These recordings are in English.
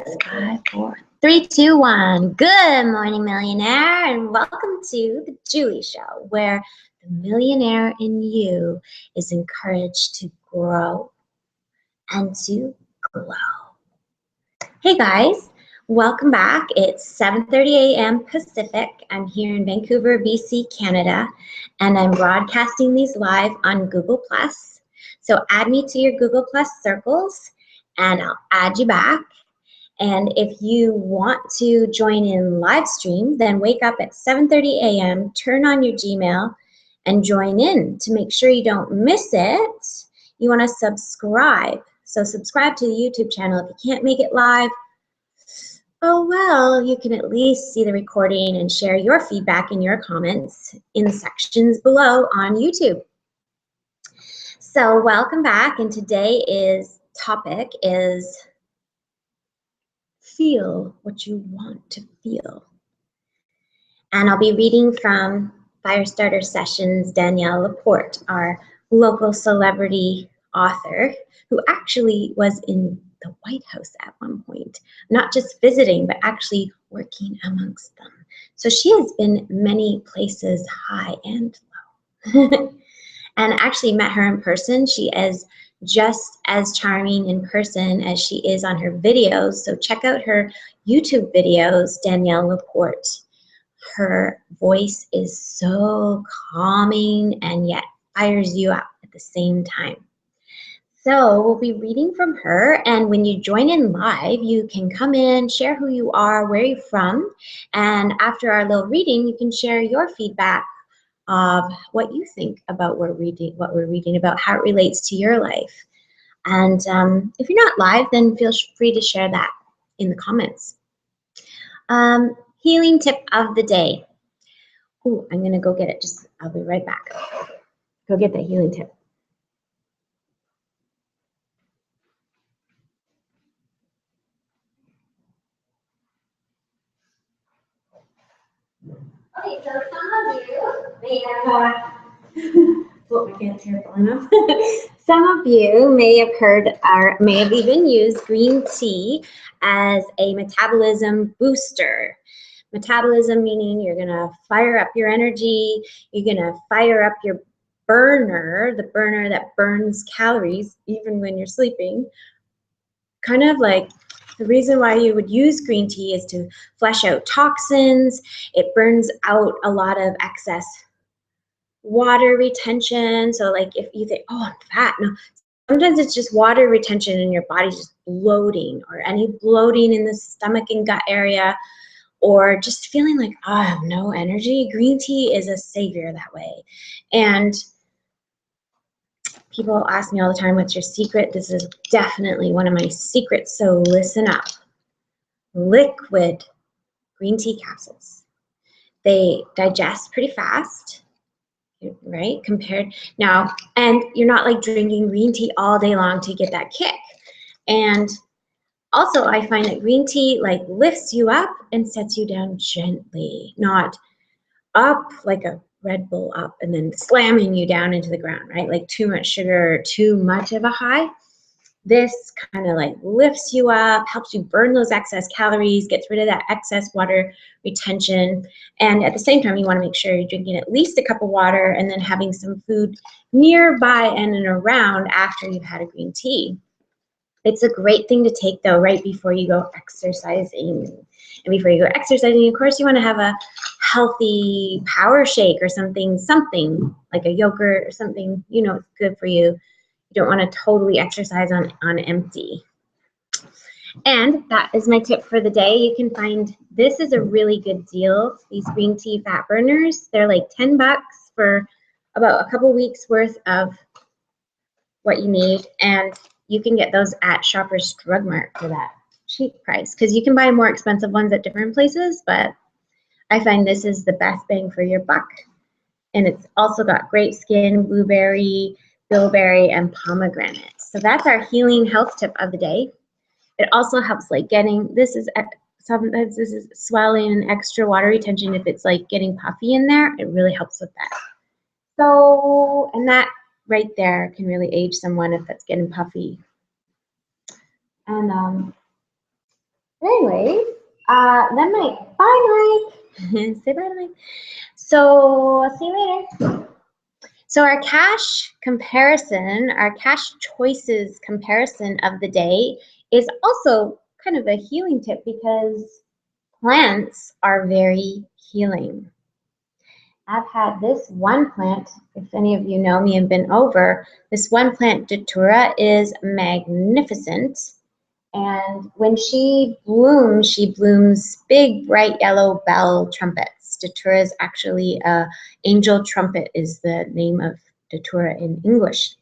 5, 4, 3, 2, 1. Good morning, millionaire, and welcome to the Julie Show, where the millionaire in you is encouraged to grow and to glow. Hey guys, welcome back. It's 7:30 a.m. Pacific. I'm here in Vancouver, BC, Canada, and I'm broadcasting these live on Google+. So add me to your Google+ circles, and I'll add you back. And if you want to join in live stream, then wake up at 7:30 a.m., turn on your Gmail, and join in. To make sure you don't miss it, you want to subscribe. So subscribe to the YouTube channel. If you can't make it live, oh well, you can at least see the recording and share your feedback and your comments in the sections below on YouTube. So welcome back, and today's topic is feel what you want to feel. And I'll be reading from Firestarter Sessions, Danielle Laporte, our local celebrity author, who actually was in the White House at one point, not just visiting, but actually working amongst them. So she has been many places, high and low. And actually met her in person. She is just as charming in person as she is on her videos. So check out her YouTube videos, Danielle Laporte. Her voice is so calming and yet fires you up at the same time. So we'll be reading from her, and when you join in live, you can come in, share who you are, where you're from, and after our little reading, you can share your feedback of what you think about what we're reading about, how it relates to your life. And if you're not live, then feel free to share that in the comments. Healing tip of the day. Ooh, I'm gonna go get it. I'll be right back. Go get the healing tip. Okay, so some of you may have what my fan's hair falling off. Some of you may have heard or may have even used green tea as a metabolism booster. Metabolism meaning you're gonna fire up your energy, you're gonna fire up your burner, the burner that burns calories even when you're sleeping. Kind of like the reason why you would use green tea is to flush out toxins. It burns out a lot of excess water retention. So like if you think, oh, I'm fat, no, sometimes it's just water retention and your body's just bloating, or any bloating in the stomach and gut area, or just feeling like, oh, I have no energy. Green tea is a savior that way. And people ask me all the time, what's your secret? This is definitely one of my secrets, so listen up. Liquid green tea capsules. They digest pretty fast, right? Compared now, and you're not like drinking green tea all day long to get that kick. And also I find that green tea like lifts you up and sets you down gently, not up like a Red Bull up and then slamming you down into the ground, right? Like too much sugar, too much of a high. This kind of like lifts you up, helps you burn those excess calories, gets rid of that excess water retention. And at the same time, you want to make sure you're drinking at least a cup of water and then having some food nearby and around after you've had a green tea. It's a great thing to take though right before you go exercising. And before you go exercising, of course, you want to have a healthy power shake or something like a yogurt or something, you know, it's good for you. You don't want to totally exercise on empty. And that is my tip for the day. You can find, this is a really good deal. These green tea fat burners, they're like $10 for about a couple weeks worth of what you need. And you can get those at Shoppers Drug Mart for that cheap price, because you can buy more expensive ones at different places, but I find this is the best bang for your buck. And it's also got great skin, blueberry, bilberry, and pomegranate. So that's our healing health tip of the day. It also helps like getting, sometimes this is swelling and extra water retention. If it's like getting puffy in there, it really helps with that. So, and that right there can really age someone if that's getting puffy. And Anyways, then bye, Mike. Say bye to Mike. So I'll see you later. So our cash comparison, our cash choices comparison of the day is also kind of a healing tip because plants are very healing. I've had this one plant, if any of you know me and been over, this one plant, Datura, is magnificent. And when she blooms big, bright yellow bell trumpets. Datura is actually angel trumpet is the name of Datura in English.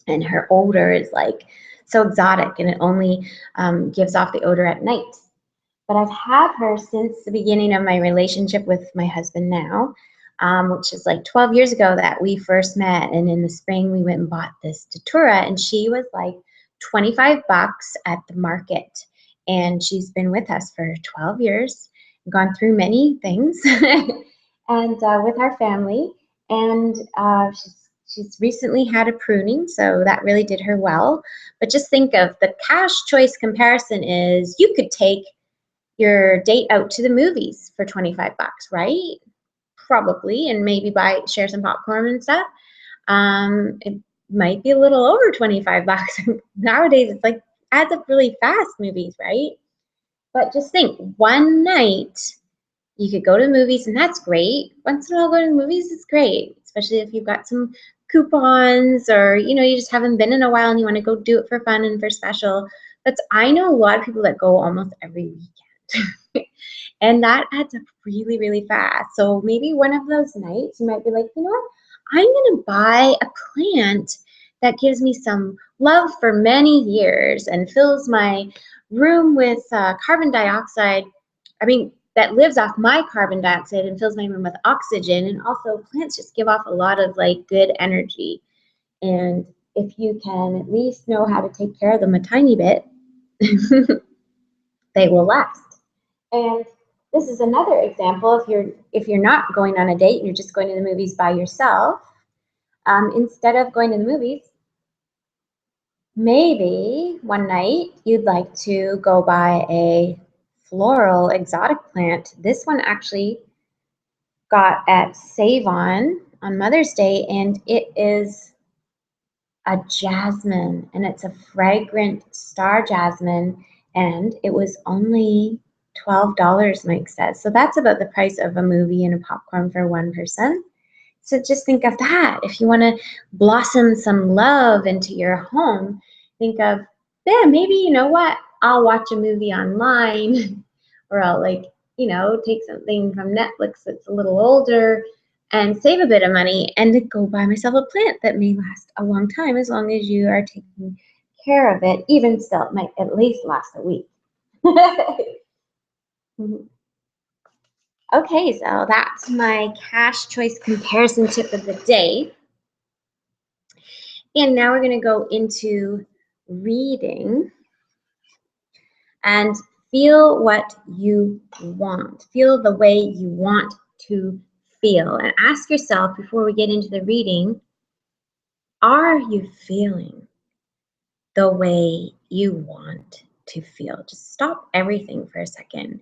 And her odor is like so exotic, and it only gives off the odor at night. But I've had her since the beginning of my relationship with my husband now, which is like 12 years ago that we first met. And in the spring, we went and bought this Datura, and she was like 25 bucks at the market. And she's been with us for 12 years, gone through many things, and with our family. And she's recently had a pruning, so that really did her well. But just think of the cash choice comparison is you could take your date out to the movies for 25 bucks, right? Probably, and maybe share some popcorn and stuff. It might be a little over 25 bucks. Nowadays, it's like adds up really fast, movies, right? But just think, one night you could go to the movies, and that's great. Once in a while, go to the movies is great, especially if you've got some coupons or you just haven't been in a while and you want to go do it for fun and for special. I know a lot of people that go almost every weekend. And that adds up really, really fast. So maybe one of those nights you might be like, you know what? I'm going to buy a plant that gives me some love for many years and fills my room with carbon dioxide. That lives off my carbon dioxide and fills my room with oxygen. And also plants just give off a lot of like good energy. And if you can at least know how to take care of them a tiny bit, they will last. And this is another example. If you're not going on a date and you're just going to the movies by yourself, instead of going to the movies, maybe one night you'd like to go buy a floral exotic plant. This one actually got at Save On Mother's Day, and it is a jasmine, and it's a fragrant star jasmine, and it was only $12, Mike says. So that's about the price of a movie and a popcorn for one person. So just think of that. If you want to blossom some love into your home, think of, yeah, maybe you know what? I'll watch a movie online or I'll take something from Netflix that's a little older and save a bit of money and go buy myself a plant that may last a long time as long as you are taking care of it. Even still, it might at least last a week. Okay, so that's my cash choice comparison tip of the day. And now we're going to go into reading and feel what you want. Feel the way you want to feel. And ask yourself before we get into the reading, are you feeling the way you want to feel? Just stop everything for a second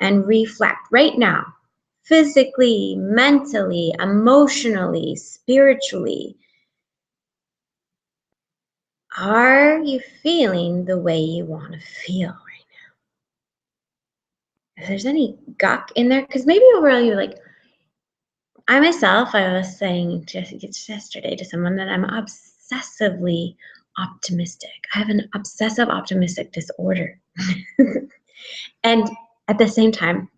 and reflect right now. Physically, mentally, emotionally, spiritually. Are you feeling the way you want to feel right now? If there's any guck in there, because maybe overall you're like, I was saying just yesterday to someone that I'm obsessively optimistic. I have an obsessive optimistic disorder. And at the same time,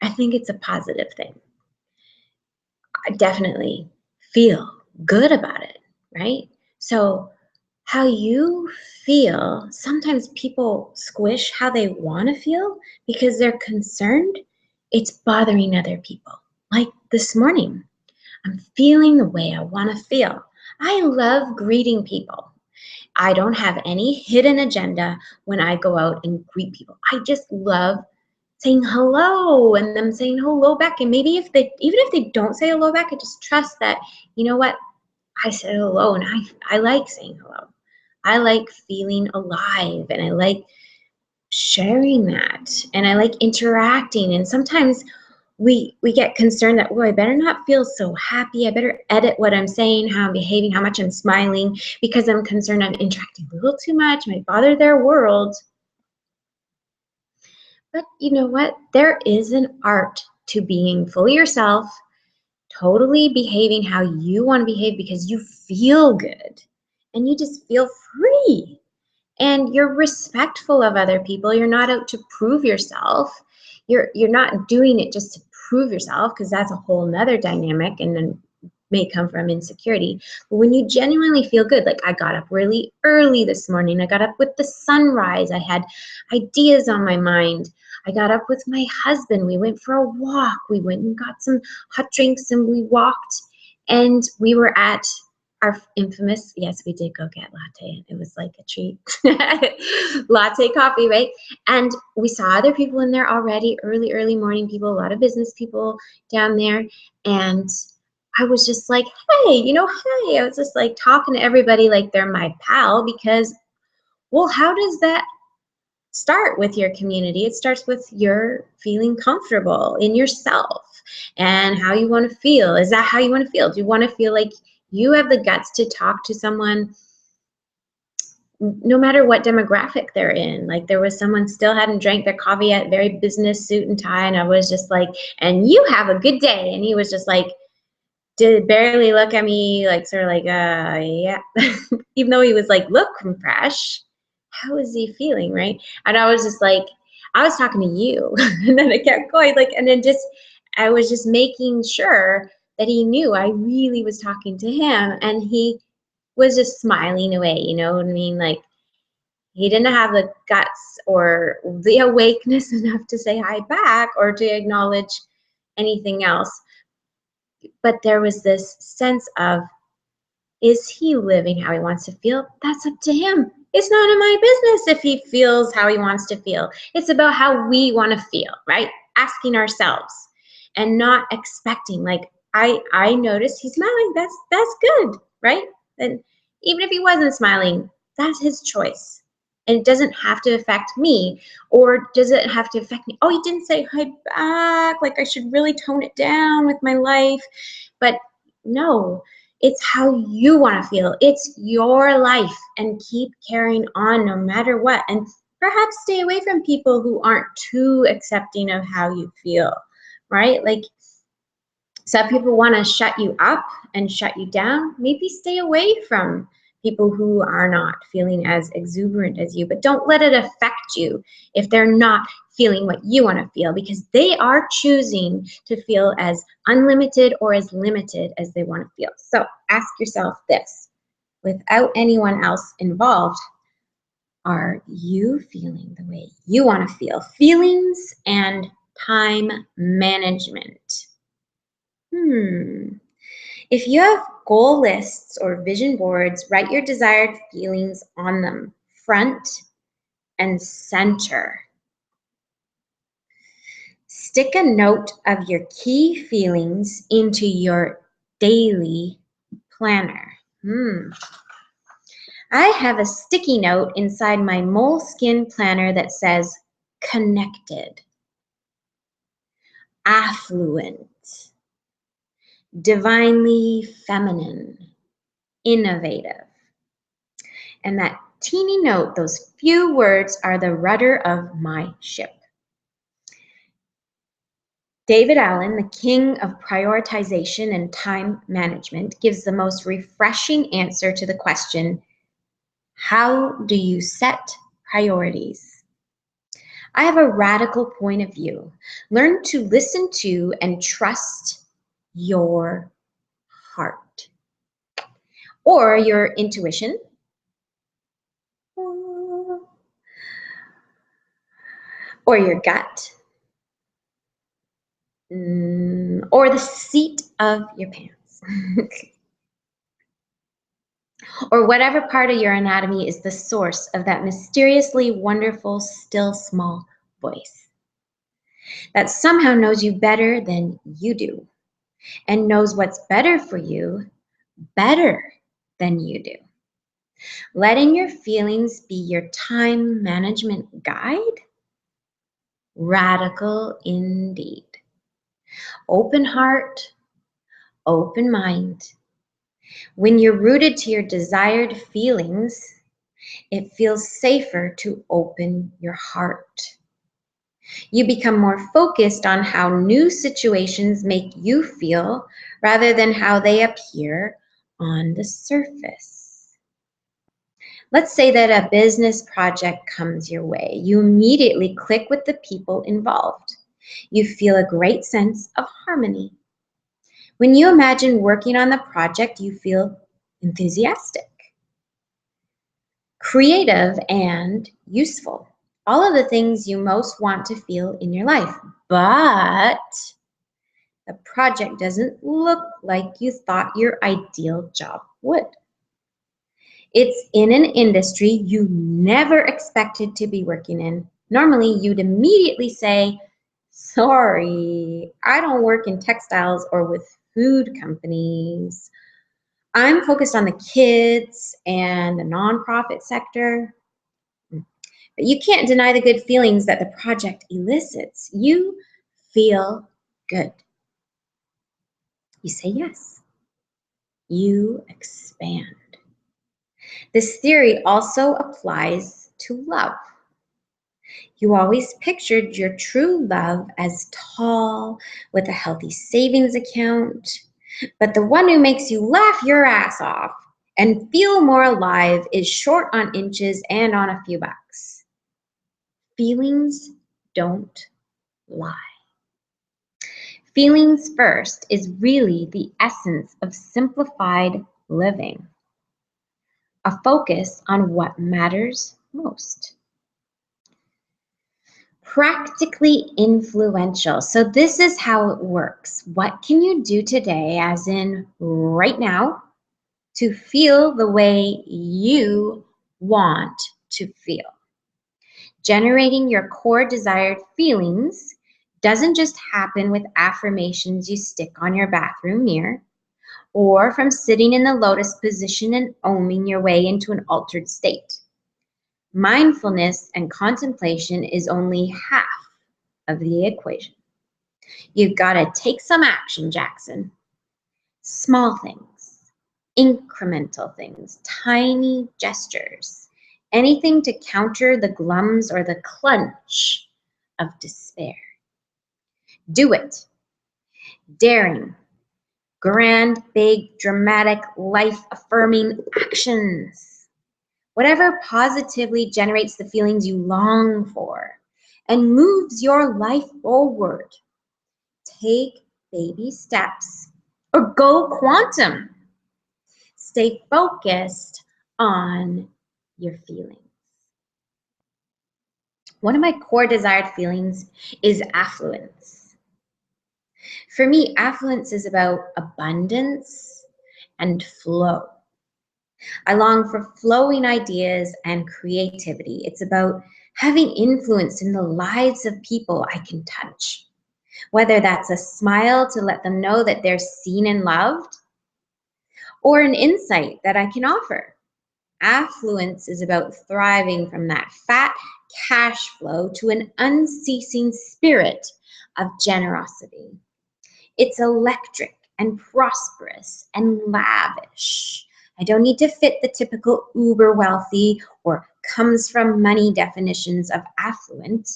I think it's a positive thing. I definitely feel good about it, right? So how you feel, sometimes people squish how they want to feel because they're concerned it's bothering other people. Like this morning, I'm feeling the way I want to feel. I love greeting people. I don't have any hidden agenda when I go out and greet people. I just love saying hello and them saying hello back. And maybe even if they don't say hello back, I just trust that, you know what, I said hello and I like saying hello. I like feeling alive, and I like sharing that, and I like interacting. And sometimes we get concerned that, oh, I better not feel so happy. I better edit what I'm saying, how I'm behaving, how much I'm smiling, because I'm concerned I'm interacting a little too much, might bother their world. But you know what? There is an art to being fully yourself, totally behaving how you want to behave because you feel good and you just feel free. And you're respectful of other people. You're not out to prove yourself. You're not doing it just to prove yourself, because that's a whole nother dynamic and then may come from insecurity. But when you genuinely feel good, like I got up really early this morning, I got up with the sunrise, I had ideas on my mind. I got up with my husband, we went for a walk, we went and got some hot drinks and we walked, and we were at our infamous, yes, we did go get latte. It was like a treat. Latte coffee, right? And we saw other people in there already, early morning people, a lot of business people down there. And I was just like, hey, hey. I was just like talking to everybody like they're my pal, because, well, how does that start with your community? It starts with your feeling comfortable in yourself and how you want to feel. Is that how you want to feel? Do you want to feel like you have the guts to talk to someone no matter what demographic they're in? Like, there was someone still hadn't drank their coffee yet, very business suit and tie, and I was just like, and you have a good day. And he was just like, did barely look at me, like sort of like, yeah. Even though he was like, look, fresh. How is he feeling, right? And I was just like, I was talking to you. And then I kept going, like, and then I was just making sure that he knew I really was talking to him, and he was just smiling away, you know what I mean? Like, he didn't have the guts or the awakeness enough to say hi back or to acknowledge anything else. But there was this sense of, is he living how he wants to feel? That's up to him. It's none of my business if he feels how he wants to feel. It's about how we want to feel, right? Asking ourselves and not expecting. Like, I noticed he's smiling. That's good, right? And even if he wasn't smiling, that's his choice. And it doesn't have to affect me, or does it have to affect me? Oh, he didn't say hi back. Like, I should really tone it down with my life. But no, it's how you want to feel. It's your life, and keep carrying on no matter what. And perhaps stay away from people who aren't too accepting of how you feel, right? Like, some people want to shut you up and shut you down. Maybe stay away from people who are not feeling as exuberant as you, but don't let it affect you if they're not feeling what you want to feel, because they are choosing to feel as unlimited or as limited as they want to feel. So ask yourself this, without anyone else involved, are you feeling the way you want to feel? Feelings and time management. If you have goal lists or vision boards, write your desired feelings on them, front and center. Stick a note of your key feelings into your daily planner. I have a sticky note inside my Moleskine planner that says connected, affluent, divinely feminine, innovative. And that teeny note, those few words, are the rudder of my ship. David Allen, the king of prioritization and time management, gives the most refreshing answer to the question, how do you set priorities? I have a radical point of view. Learn to listen to and trust your heart, or your intuition, or your gut, or the seat of your pants, or whatever part of your anatomy is the source of that mysteriously wonderful, still small voice that somehow knows you better than you do, and knows what's better for you better than you do. Letting your feelings be your time management guide? Radical indeed. Open heart, open mind. When you're rooted to your desired feelings, it feels safer to open your heart. You become more focused on how new situations make you feel rather than how they appear on the surface. Let's say that a business project comes your way. You immediately click with the people involved. You feel a great sense of harmony. When you imagine working on the project, you feel enthusiastic, creative, and useful. All of the things you most want to feel in your life. But the project doesn't look like you thought your ideal job would. It's in an industry you never expected to be working in. Normally, you'd immediately say, sorry, I don't work in textiles or with food companies. I'm focused on the kids and the nonprofit sector. But you can't deny the good feelings that the project elicits. You feel good. You say yes. You expand. This theory also applies to love. You always pictured your true love as tall, with a healthy savings account, but the one who makes you laugh your ass off and feel more alive is short on inches and on a few bucks. Feelings don't lie. Feelings first is really the essence of simplified living. A focus on what matters most. Practically influential. So this is how it works. What can you do today, as in right now, to feel the way you want to feel? Generating your core desired feelings doesn't just happen with affirmations you stick on your bathroom mirror, or from sitting in the lotus position and oming your way into an altered state. Mindfulness and contemplation is only half of the equation. You've got to take some action, Jackson. Small things, incremental things, tiny gestures, anything to counter the glums or the clunch of despair. Do it. Daring, grand, big, dramatic, life-affirming actions. Whatever positively generates the feelings you long for and moves your life forward. Take baby steps or go quantum. Stay focused on your feelings. One of my core desired feelings is affluence. For me, affluence is about abundance and flow. I long for flowing ideas and creativity. It's about having influence in the lives of people I can touch. Whether that's a smile to let them know that they're seen and loved, or an insight that I can offer. Affluence is about thriving from that fat cash flow to an unceasing spirit of generosity. It's electric and prosperous and lavish. I don't need to fit the typical uber wealthy or comes from money definitions of affluent.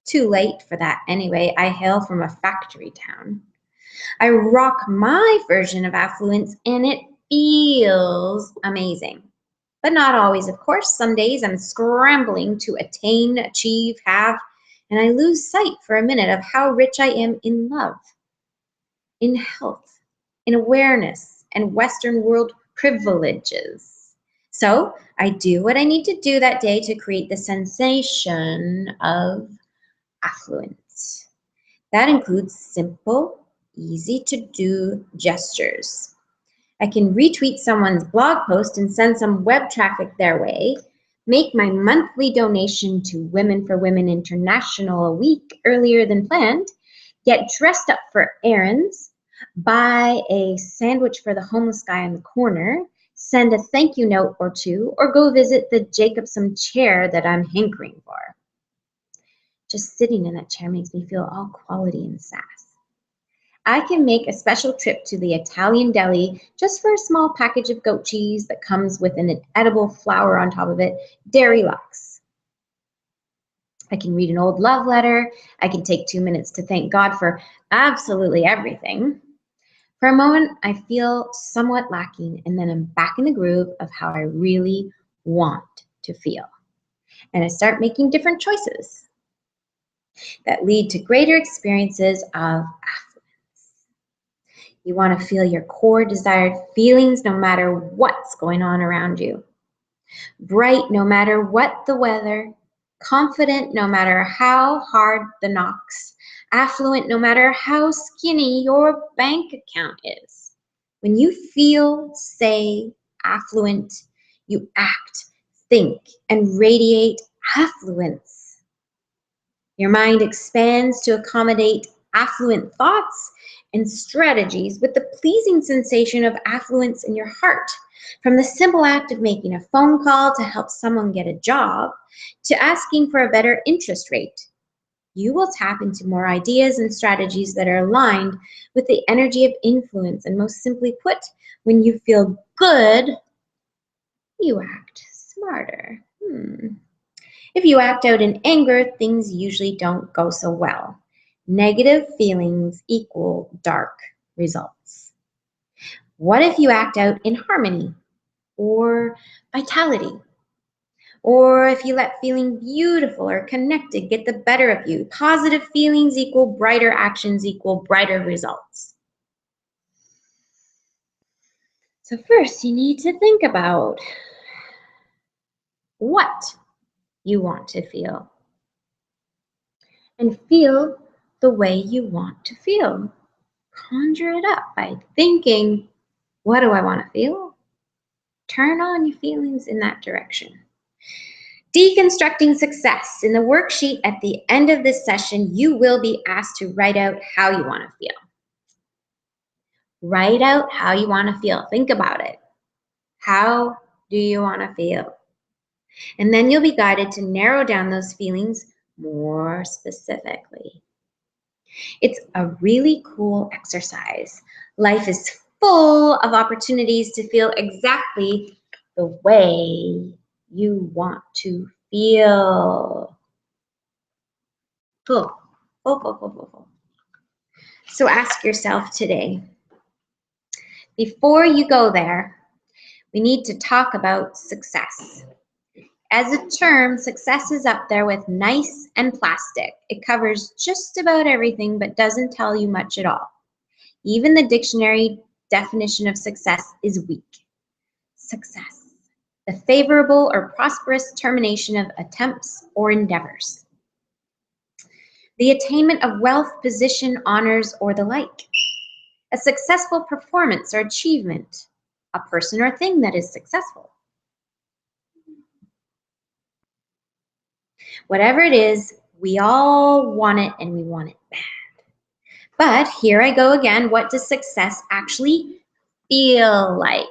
Too late for that anyway. I hail from a factory town. I rock my version of affluence and it feels amazing. But not always, of course. Some days I'm scrambling to attain, achieve, have, and I lose sight for a minute of how rich I am in love, in health, in awareness, and Western world privileges. So I do what I need to do that day to create the sensation of affluence. That includes simple, easy to do gestures. I can retweet someone's blog post and send some web traffic their way, make my monthly donation to Women for Women International a week earlier than planned, get dressed up for errands, buy a sandwich for the homeless guy on the corner, send a thank you note or two, or go visit the Jacobson chair that I'm hankering for. Just sitting in that chair makes me feel all quality and sass. I can make a special trip to the Italian deli just for a small package of goat cheese that comes with an edible flower on top of it, Dairy Lux. I can read an old love letter. I can take 2 minutes to thank God for absolutely everything. For a moment, I feel somewhat lacking, and then I'm back in the groove of how I really want to feel. And I start making different choices that lead to greater experiences of affluence. You want to feel your core desired feelings no matter what's going on around you. Bright no matter what the weather. Confident no matter how hard the knocks. Affluent no matter how skinny your bank account is. When you feel, say, affluent, you act, think, and radiate affluence. Your mind expands to accommodate affluent thoughts and strategies with the pleasing sensation of affluence in your heart. From the simple act of making a phone call to help someone get a job, to asking for a better interest rate, you will tap into more ideas and strategies that are aligned with the energy of influence. And most simply put, when you feel good, you act smarter. If you act out in anger, things usually don't go so well. Negative feelings equal dark results. What if you act out in harmony or vitality? Or if you let feeling beautiful or connected get the better of you? Positive feelings equal brighter actions equal brighter results. So first, you need to think about what you want to feel. And feel the way you want to feel. Conjure it up by thinking, what do I want to feel? Turn on your feelings in that direction. Deconstructing success. In the worksheet at the end of this session, you will be asked to write out how you want to feel. Write out how you want to feel. Think about it. How do you want to feel? And then you'll be guided to narrow down those feelings more specifically. It's a really cool exercise. Life is full of opportunities to feel exactly the way you want to feel. Full. So ask yourself today, before you go there, we need to talk about success. As a term, success is up there with nice and plastic. It covers just about everything but doesn't tell you much at all. Even the dictionary definition of success is weak. Success, the favorable or prosperous termination of attempts or endeavors. The attainment of wealth, position, honors, or the like. A successful performance or achievement. A person or thing that is successful. Whatever it is, we all want it and we want it bad. But here I go again. What does success actually feel like?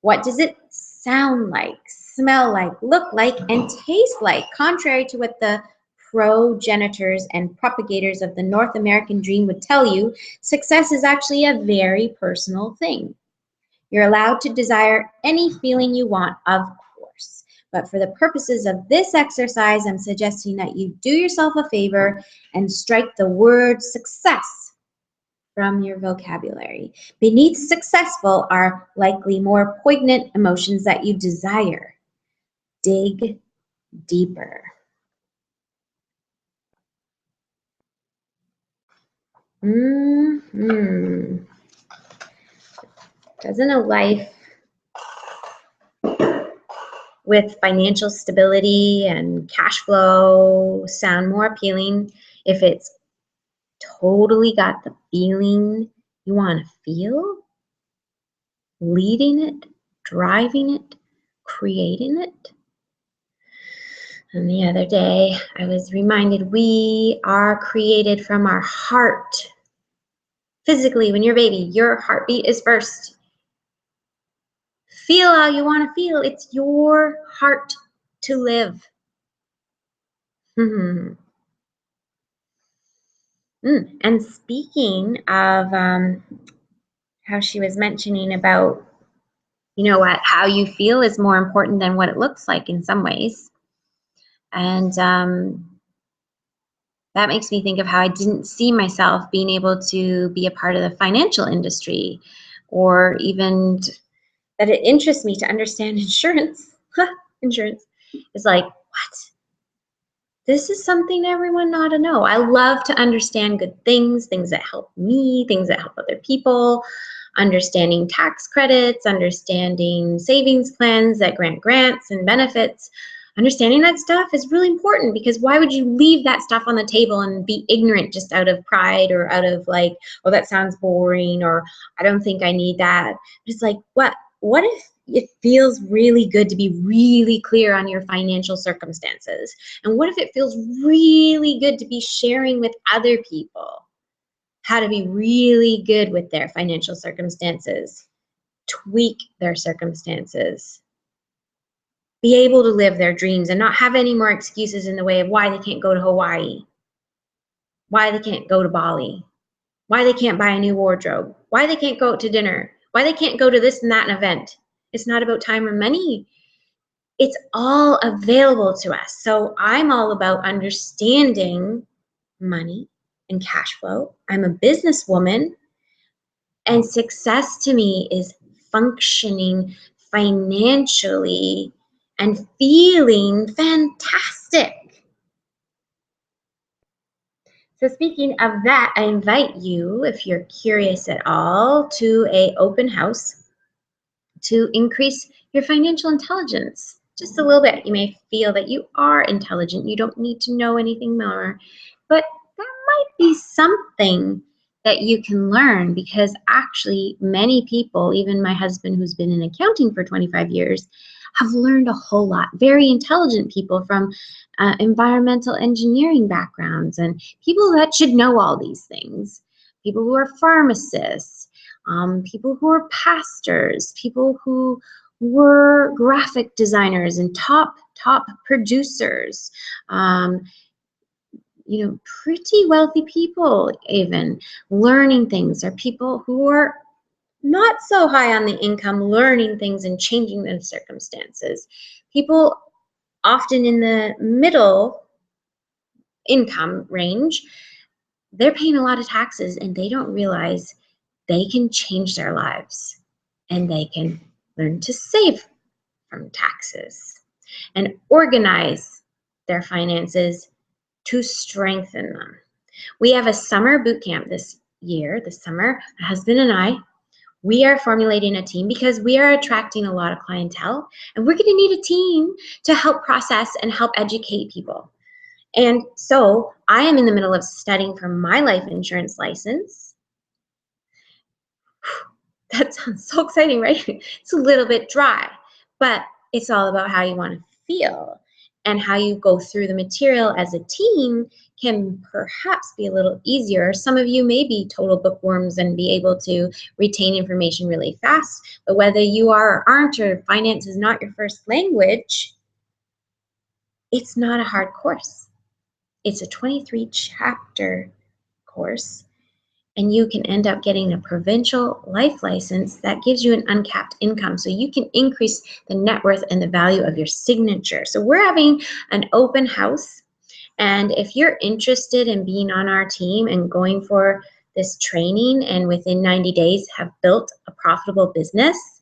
What does it sound like, smell like, look like, and taste like? Contrary to what the progenitors and propagators of the North American dream would tell you, success is actually a very personal thing. You're allowed to desire any feeling you want, of course. But for the purposes of this exercise, I'm suggesting that you do yourself a favor and strike the word success from your vocabulary. Beneath successful are likely more poignant emotions that you desire. Dig deeper. Doesn't a life with financial stability and cash flow sound more appealing if it's totally got the feeling you want to feel? Leading it, driving it, creating it? And the other day, I was reminded we are created from our heart. Physically, when you're a baby, your heartbeat is first. Feel how you want to feel. It's your heart to live. And speaking of how she was mentioning about, you know what, how you feel is more important than what it looks like in some ways. And that makes me think of how I didn't see myself being able to be a part of the financial industry, or even that it interests me to understand insurance. Insurance is like, what? This is something everyone ought to know. I love to understand good things, things that help me, things that help other people, understanding tax credits, understanding savings plans that grant grants and benefits. Understanding that stuff is really important, because why would you leave that stuff on the table and be ignorant just out of pride, or out of like, oh, that sounds boring, or I don't think I need that. It's like, what if it feels really good to be really clear on your financial circumstances? And what if it feels really good to be sharing with other people how to be really good with their financial circumstances, tweak their circumstances, be able to live their dreams, and not have any more excuses in the way of why they can't go to Hawaii, why they can't go to Bali, why they can't buy a new wardrobe, why they can't go out to dinner, why they can't go to this and that event. It's not about time or money. It's all available to us. So I'm all about understanding money and cash flow. I'm a businesswoman, and success to me is functioning financially and feeling fantastic. So speaking of that, I invite you, if you're curious at all, to an open house to increase your financial intelligence just a little bit. You may feel that you are intelligent. You don't need to know anything more, but that might be something that you can learn, because actually many people, even my husband who's been in accounting for 25 years, have learned a whole lot. Very intelligent people from environmental engineering backgrounds, and people that should know all these things. People who are pharmacists, people who are pastors, people who were graphic designers and top producers, you know, pretty wealthy people even learning things, or people who are not so high on the income learning things and changing their circumstances. People often in the middle income range, they're paying a lot of taxes and they don't realize they can change their lives, and they can learn to save from taxes and organize their finances to strengthen them. We have a summer boot camp this year. This summer, my husband and I, we are formulating a team because we are attracting a lot of clientele, and we're going to need a team to help process and help educate people. And so I am in the middle of studying for my life insurance license. That sounds so exciting, right? It's a little bit dry, but it's all about how you want to feel, and how you go through the material as a team can perhaps be a little easier. Some of you may be total bookworms and be able to retain information really fast, but whether you are or aren't, or finance is not your first language, it's not a hard course. It's a 23-chapter course, and you can end up getting a provincial life license that gives you an uncapped income, so you can increase the net worth and the value of your signature. So we're having an open house, and if you're interested in being on our team and going for this training, and within 90 days have built a profitable business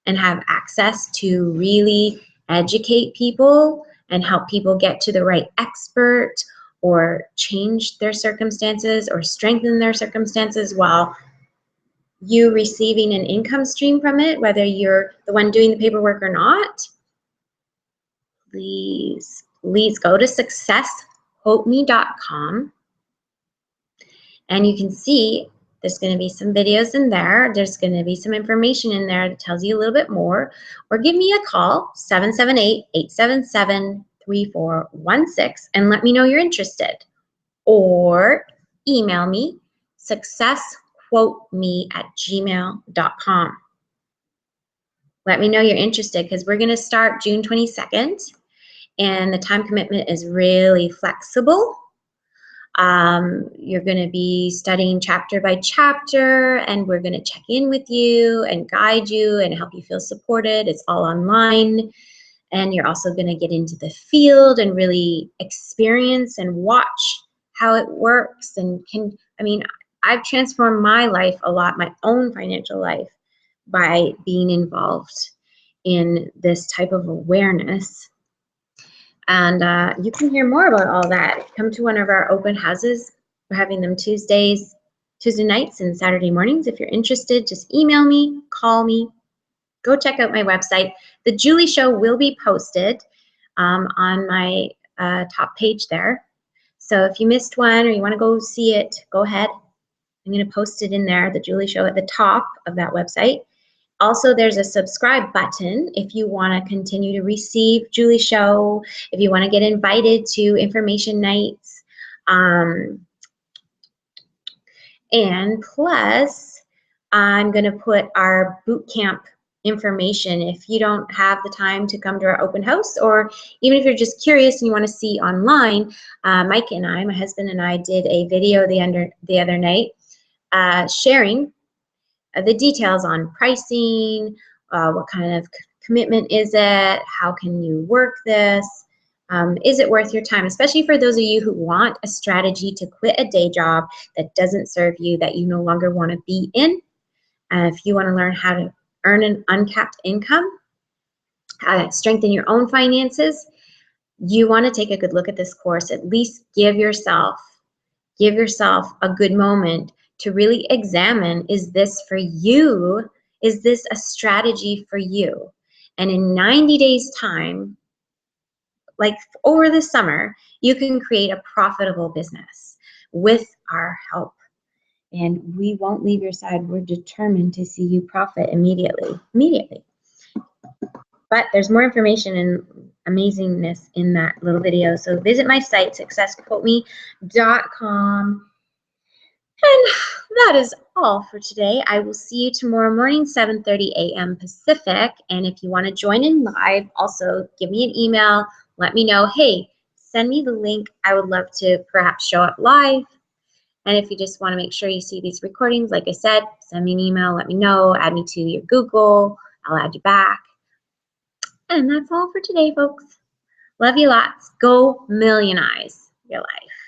and have access to really educate people and help people get to the right expert, or change their circumstances or strengthen their circumstances while you receiving an income stream from it, whether you're the one doing the paperwork or not, please go to successquoteme.com, and you can see there's going to be some videos in there. There's going to be some information in there that tells you a little bit more, or give me a call, 778-877-3416, and let me know you're interested. Or email me, successquoteme@gmail.com. Let me know you're interested, because we're going to start June 22nd, and the time commitment is really flexible. You're going to be studying chapter by chapter, and we're going to check in with you and guide you and help you feel supported. It's all online, and you're also going to get into the field and really experience and watch how it works. And I've transformed my life a lot, my own financial life, by being involved in this type of awareness. And you can hear more about all that. Come to one of our open houses. We're having them Tuesday nights and Saturday mornings. If you're interested, just email me, call me, go check out my website. The Julie Show will be posted on my top page there. So if you missed one or you want to go see it, go ahead. I'm going to post it in there, the Julie Show, at the top of that website. Also, there's a subscribe button if you want to continue to receive Julie Show, if you want to get invited to information nights. And plus, I'm going to put our boot camp information. If you don't have the time to come to our open house, or even if you're just curious and you want to see online, Mike and I, my husband and I, did a video the other night sharing the details on pricing, what kind of commitment is it, how can you work this, is it worth your time, especially for those of you who want a strategy to quit a day job that doesn't serve you, that you no longer want to be in. If you want to learn how to earn an uncapped income, how to strengthen your own finances, you want to take a good look at this course. At least give yourself a good moment to really examine, is this for you? Is this a strategy for you? And in 90 days time, like over the summer, you can create a profitable business with our help. And we won't leave your side. We're determined to see you profit immediately. But there's more information and amazingness in that little video. So visit my site, successquoteme.com. And that is all for today. I will see you tomorrow morning, 7:30 a.m. Pacific. And if you want to join in live, also give me an email. Let me know, hey, send me the link. I would love to perhaps show up live. And if you just want to make sure you see these recordings, like I said, send me an email. Let me know. Add me to your Google. I'll add you back. And that's all for today, folks. Love you lots. Go millionize your life.